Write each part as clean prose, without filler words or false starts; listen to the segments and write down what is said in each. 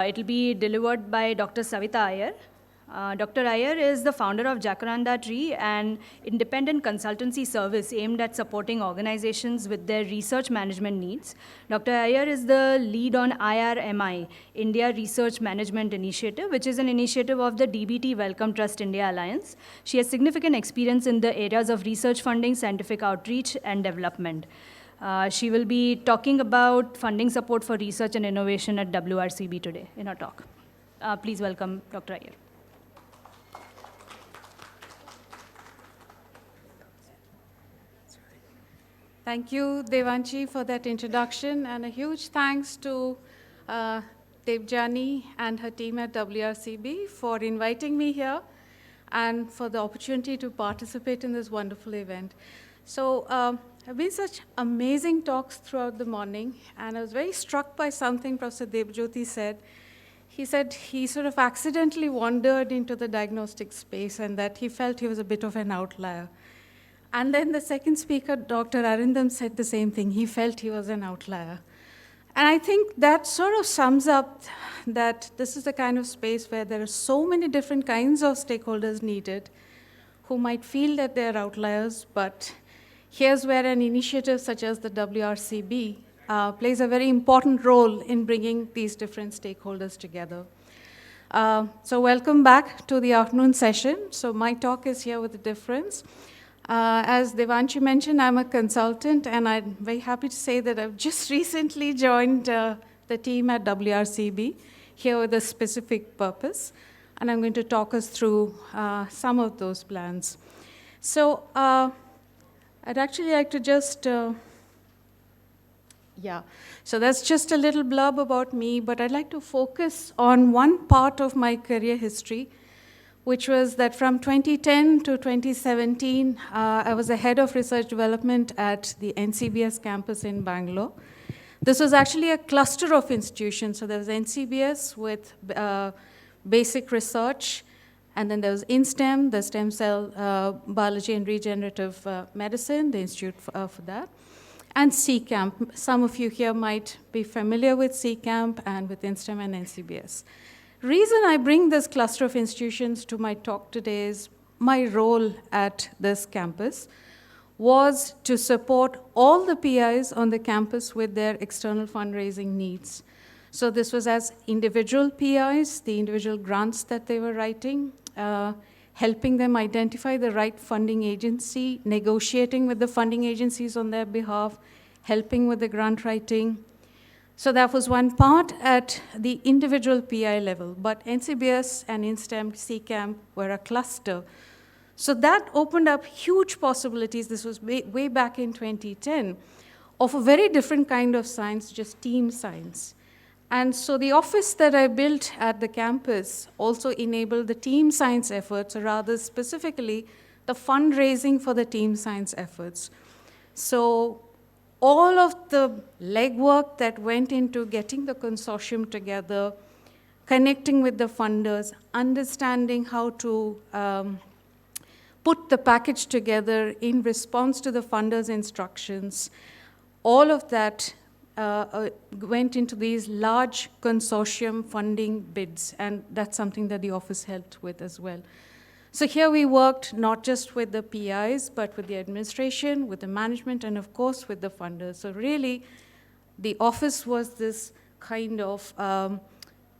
It'll be delivered by Dr. Savita Ayyar. Dr. Ayyar is the founder of Jaquaranda Tree, an independent consultancy service aimed at supporting organizations with their research management needs. Dr. Ayyar is the lead on IRMI, India Research Management Initiative, which is an initiative of the DBT Wellcome Trust India Alliance. She has significant experience in the areas of research funding, scientific outreach, and development. She will be talking about funding support for research and innovation at WRCB today in her talk. Please welcome Dr. Ayyar. Thank you, Devanshi, for that introduction, and a huge thanks to Devjani and her team at WRCB for inviting me here and for the opportunity to participate in this wonderful event. So, have been such amazing talks throughout the morning, and I was very struck by something Professor Debjyoti said. He said he sort of accidentally wandered into the diagnostic space and that he felt he was a bit of an outlier. And then the second speaker, Dr. Arindam, said the same thing. He felt he was an outlier. And I think that sort of sums up that this is the kind of space where there are so many different kinds of stakeholders needed who might feel that they're outliers, but here's where an initiative such as the WRCB plays a very important role in bringing these different stakeholders together. So welcome back to the afternoon session. So my talk is here with a difference. As Devanshi mentioned, I'm a consultant, and I'm very happy to say that I've just recently joined the team at WRCB here with a specific purpose, and I'm going to talk us through some of those plans. So I'd actually like to just, so that's just a little blurb about me, but I'd like to focus on one part of my career history, which was that from 2010 to 2017, I was the head of research development at the NCBS campus in Bangalore. This was actually a cluster of institutions. So there was NCBS with basic research, and then there was INSTEM, the stem cell biology and regenerative medicine, the institute for that, and CCAMP. Some of you here might be familiar with CCAMP and with INSTEM and NCBS. Reason I bring this cluster of institutions to my talk today is my role at this campus was to support all the PIs on the campus with their external fundraising needs. So this was as individual PIs, the individual grants that they were writing, helping them identify the right funding agency, negotiating with the funding agencies on their behalf, helping with the grant writing. So that was one part at the individual PI level, but NCBS and INSTEM, CCAMP were a cluster. So that opened up huge possibilities. This was way back in 2010, of a very different kind of science, just team science. And so the office that I built at the campus also enabled the team science efforts, or rather specifically, the fundraising for the team science efforts. So all of the legwork that went into getting the consortium together, connecting with the funders, understanding how to put the package together in response to the funders' instructions, all of that went into these large consortium funding bids, and that's something that the office helped with as well. So here we worked not just with the PIs, but with the administration, with the management, and of course with the funders. So really, the office was this kind of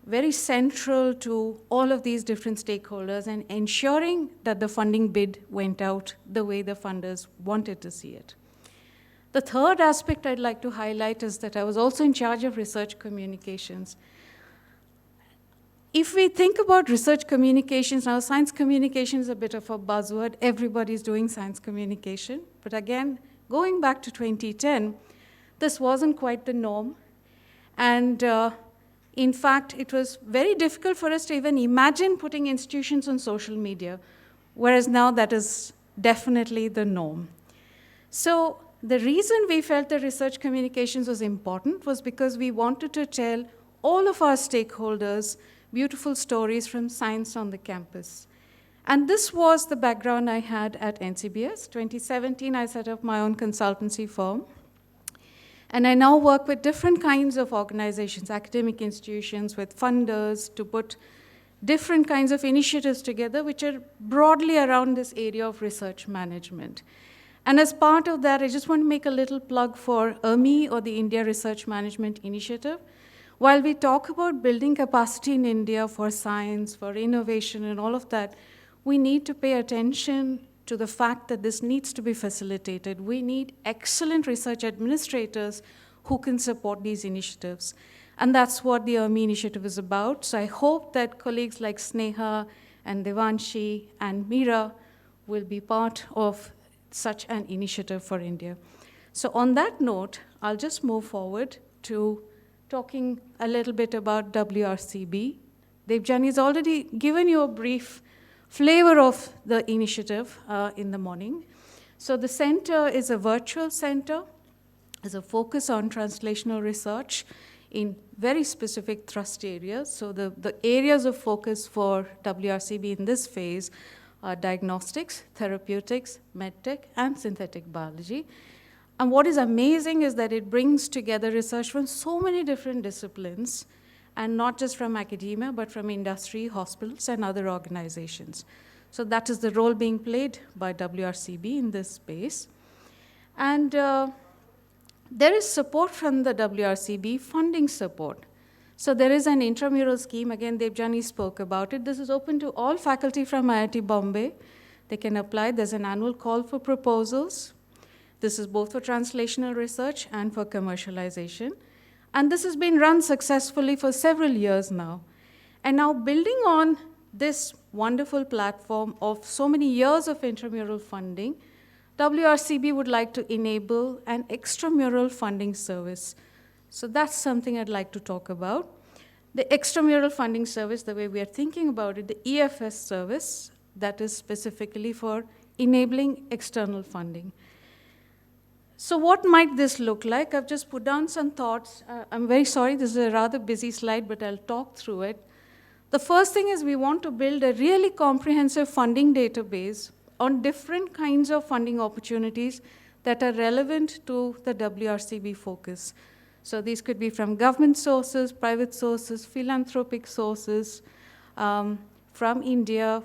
very central to all of these different stakeholders and ensuring that the funding bid went out the way the funders wanted to see it. The third aspect I'd like to highlight is that I was also in charge of research communications. If we think about research communications, now science communication is a bit of a buzzword. Everybody's doing science communication. But again, going back to 2010, this wasn't quite the norm. And in fact, it was very difficult for us to even imagine putting institutions on social media, whereas now that is definitely the norm. So the reason we felt that research communications was important was because we wanted to tell all of our stakeholders beautiful stories from science on the campus. And this was the background I had at NCBS. 2017, I set up my own consultancy firm. And I now work with different kinds of organizations, academic institutions, with funders to put different kinds of initiatives together, which are broadly around this area of research management. And as part of that, I just want to make a little plug for IRMI, or the India Research Management Initiative. While we talk about building capacity in India for science, for innovation, and all of that, we need to pay attention to the fact that this needs to be facilitated. We need excellent research administrators who can support these initiatives. And that's what the IRMI initiative is about. So I hope that colleagues like Sneha and Devanshi and Meera will be part of such an initiative for India. So on that note, I'll just move forward to talking a little bit about WRCB. Devjani has already given you a brief flavor of the initiative in the morning. So the center is a virtual center. There's a focus on translational research in very specific thrust areas. So the areas of focus for WRCB in this phase are diagnostics, therapeutics, medtech, and synthetic biology. And what is amazing is that it brings together research from so many different disciplines, and not just from academia, but from industry, hospitals, and other organizations. So that is the role being played by WRCB in this space. And there is support from the WRCB, funding support. So there is an intramural scheme. Again, Devjani spoke about it. This is open to all faculty from IIT Bombay. They can apply. There's an annual call for proposals. This is both for translational research and for commercialization. And this has been run successfully for several years now. And now, building on this wonderful platform of so many years of intramural funding, WRCB would like to enable an extramural funding service. So that's something I'd like to talk about. The extramural funding service, the way we are thinking about it, the EFS service, that is specifically for enabling external funding. So what might this look like? I've just put down some thoughts. I'm very sorry, this is a rather busy slide, but I'll talk through it. The first thing is we want to build a really comprehensive funding database on different kinds of funding opportunities that are relevant to the WRCB focus. So these could be from government sources, private sources, philanthropic sources, from India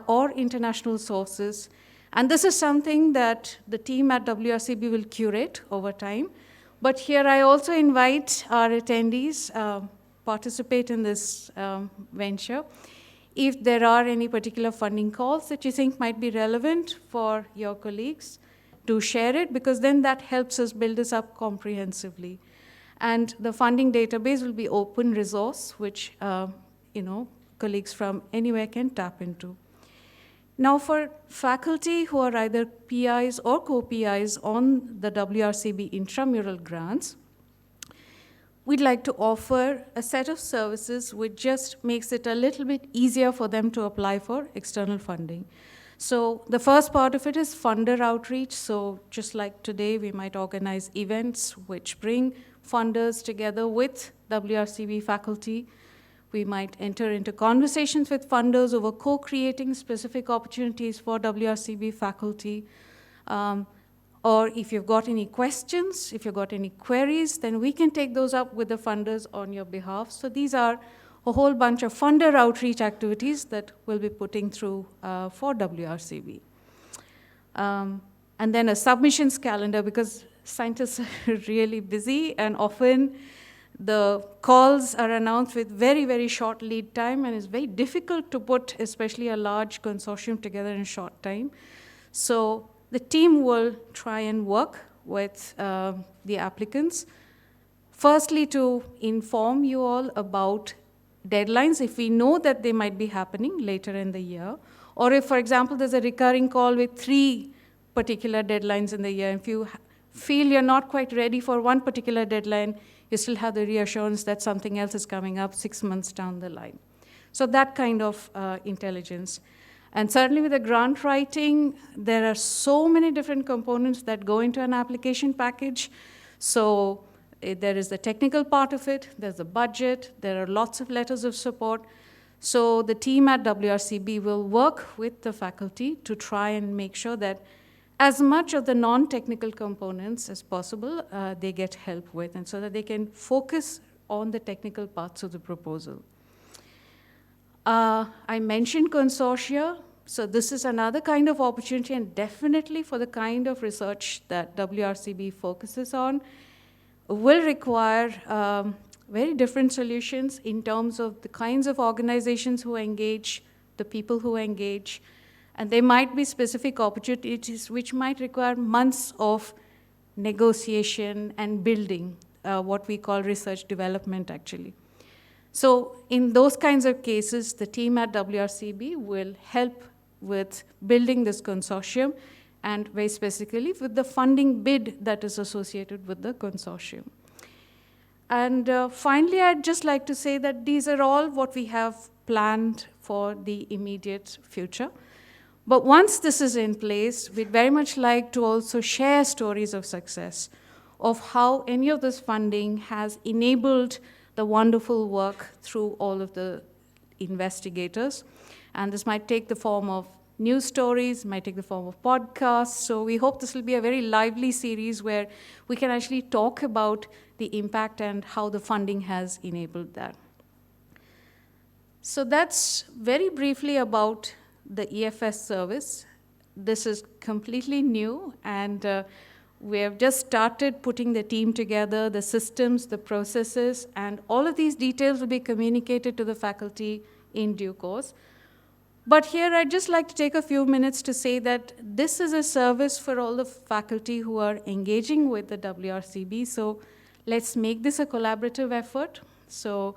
or international sources. And this is something that the team at WRCB will curate over time. But here I also invite our attendees participate in this venture. If there are any particular funding calls that you think might be relevant for your colleagues, do share it, because then that helps us build this up comprehensively. And the funding database will be open resource, which colleagues from anywhere can tap into. Now, for faculty who are either PIs or co-PIs on the WRCB intramural grants, we'd like to offer a set of services which just makes it a little bit easier for them to apply for external funding. So the first part of it is funder outreach. So just like today, we might organize events which bring funders together with WRCB faculty. We might enter into conversations with funders over co-creating specific opportunities for WRCB faculty. Or if you've got any questions, if you've got any queries, then we can take those up with the funders on your behalf. So these are a whole bunch of funder outreach activities that we'll be putting through for WRCB. And then a submissions calendar, because scientists are really busy, and often the calls are announced with very, very short lead time, and it's very difficult to put especially a large consortium together in a short time. So the team will try and work with the applicants, firstly to inform you all about deadlines if we know that they might be happening later in the year, or if, for example, there's a recurring call with 3 particular deadlines in the year. If you feel you're not quite ready for one particular deadline, you still have the reassurance that something else is coming up 6 months down the line. So that kind of intelligence. And certainly with the grant writing, there are so many different components that go into an application package. So there is the technical part of it, there's the budget, there are lots of letters of support. So the team at WRCB will work with the faculty to try and make sure that as much of the non-technical components as possible, they get help with, and so that they can focus on the technical parts of the proposal. I mentioned consortia, so this is another kind of opportunity, and definitely for the kind of research that WRCB focuses on, will require very different solutions in terms of the kinds of organizations who engage, the people who engage, and there might be specific opportunities which might require months of negotiation and building, what we call research development, actually. So in those kinds of cases, the team at WRCB will help with building this consortium, and very specifically with the funding bid that is associated with the consortium. And finally, I'd just like to say that these are all what we have planned for the immediate future. But once this is in place, we'd very much like to also share stories of success, of how any of this funding has enabled the wonderful work through all of the investigators. And this might take the form of news stories, might take the form of podcasts. So we hope this will be a very lively series where we can actually talk about the impact and how the funding has enabled that. So that's very briefly about the EFS service. This is completely new, and we have just started putting the team together, the systems, the processes, and all of these details will be communicated to the faculty in due course. But here I'd just like to take a few minutes to say that this is a service for all the faculty who are engaging with the WRCB. So let's make this a collaborative effort. So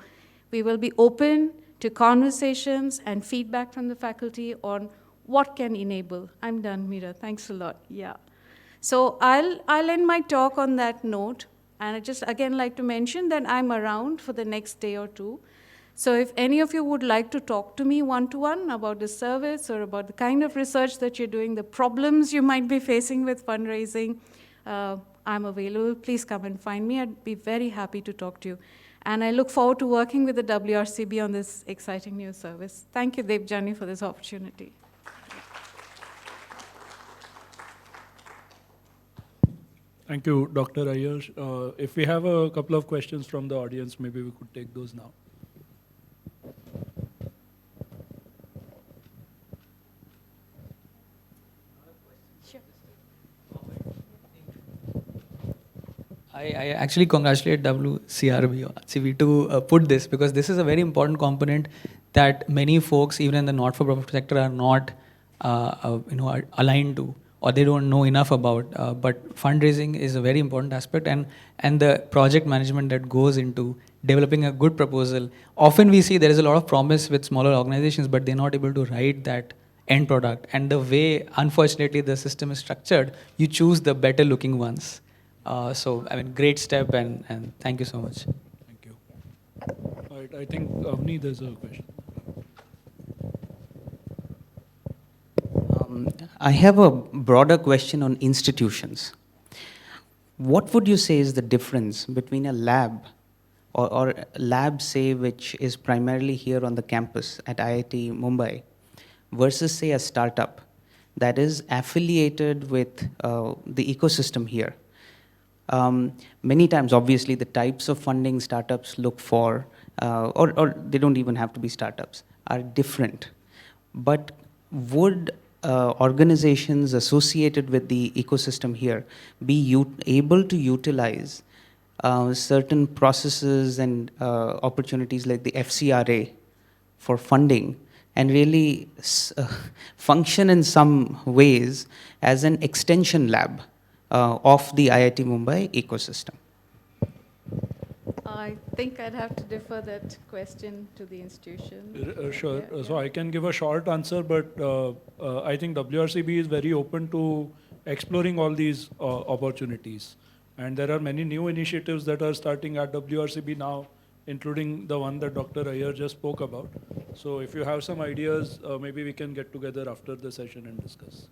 we will be open to conversations and feedback from the faculty on what can enable. I'm done, Meera. Thanks a lot. Yeah. So I'll end my talk on that note. And I just again like to mention that I'm around for the next day or two. So if any of you would like to talk to me one-to-one about the service or about the kind of research that you're doing, the problems you might be facing with fundraising, I'm available. Please come and find me. I'd be very happy to talk to you. And I look forward to working with the WRCB on this exciting new service. Thank you, Devjani, for this opportunity. Thank you, Dr. Ayyar. If we have a couple of questions from the audience, maybe we could take those now. I actually congratulate WCRB to put this, because this is a very important component that many folks, even in the not-for-profit sector, are not aligned to, or they don't know enough about. But fundraising is a very important aspect, and the project management that goes into developing a good proposal. Often we see there is a lot of promise with smaller organizations, but they're not able to write that end product. And the way, unfortunately, the system is structured, you choose the better looking ones. So, I mean, great step, and thank you so much. Thank you. All right, I think, Avni, there's a question. I have a broader question on institutions. What would you say is the difference between a lab or a lab, say, which is primarily here on the campus at IIT Mumbai versus, say, a startup that is affiliated with the ecosystem here? Many times, obviously, the types of funding startups look for, or they don't even have to be startups, are different. But would organizations associated with the ecosystem here be able to utilize certain processes and opportunities like the FCRA for funding and really function in some ways as an extension lab of the IIT Mumbai ecosystem? I think I'd have to defer that question to the institution. Sure. Yeah, So I can give a short answer, but I think WRCB is very open to exploring all these opportunities. And there are many new initiatives that are starting at WRCB now, including the one that Dr. Ayyar just spoke about. So if you have some ideas, maybe we can get together after the session and discuss.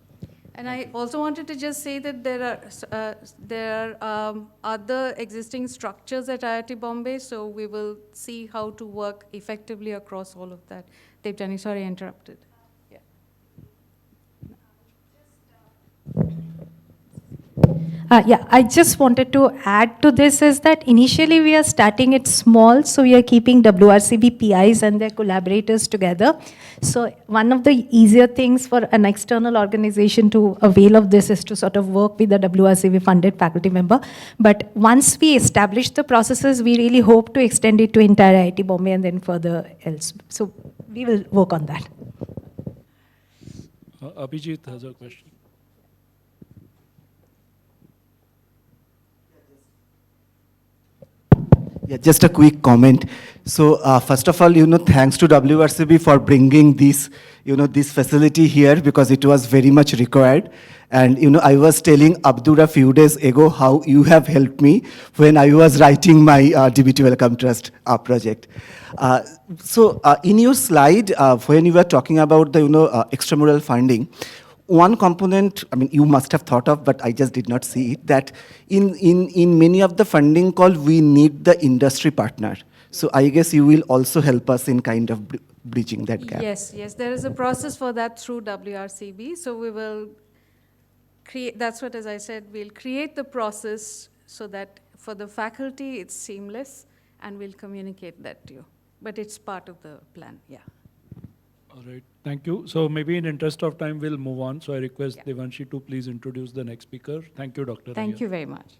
And I also wanted to just say that there are other existing structures at IIT Bombay, so we will see how to work effectively across all of that. Devjani, sorry I interrupted. Yeah. Yeah, I just wanted to add to this is that initially we are starting it small, so we are keeping WRCB PIs and their collaborators together. So one of the easier things for an external organization to avail of this is to sort of work with a WRCB funded faculty member. But once we establish the processes, we really hope to extend it to entire IIT Bombay and then further else. So we will work on that. Abhijit has a question. Yeah, just a quick comment. So first of all, thanks to WRCB for bringing this, this facility here because it was very much required. And, I was telling Abdur a few days ago how you have helped me when I was writing my DBT Welcome Trust project. So in your slide, when you were talking about the, extramural funding, one component, I mean, you must have thought of, but I just did not see it, that in many of the funding call, we need the industry partner. So I guess you will also help us in kind of bridging that gap. Yes, there is a process for that through WRCB. So we will create, that's what, as I said, we'll create the process so that for the faculty it's seamless, and we'll communicate that to you. But it's part of the plan, yeah. All right, thank you. So maybe in interest of time, we'll move on. So I request Devanshi to please introduce the next speaker. Thank you, Dr. Thank Ayyar. you very much.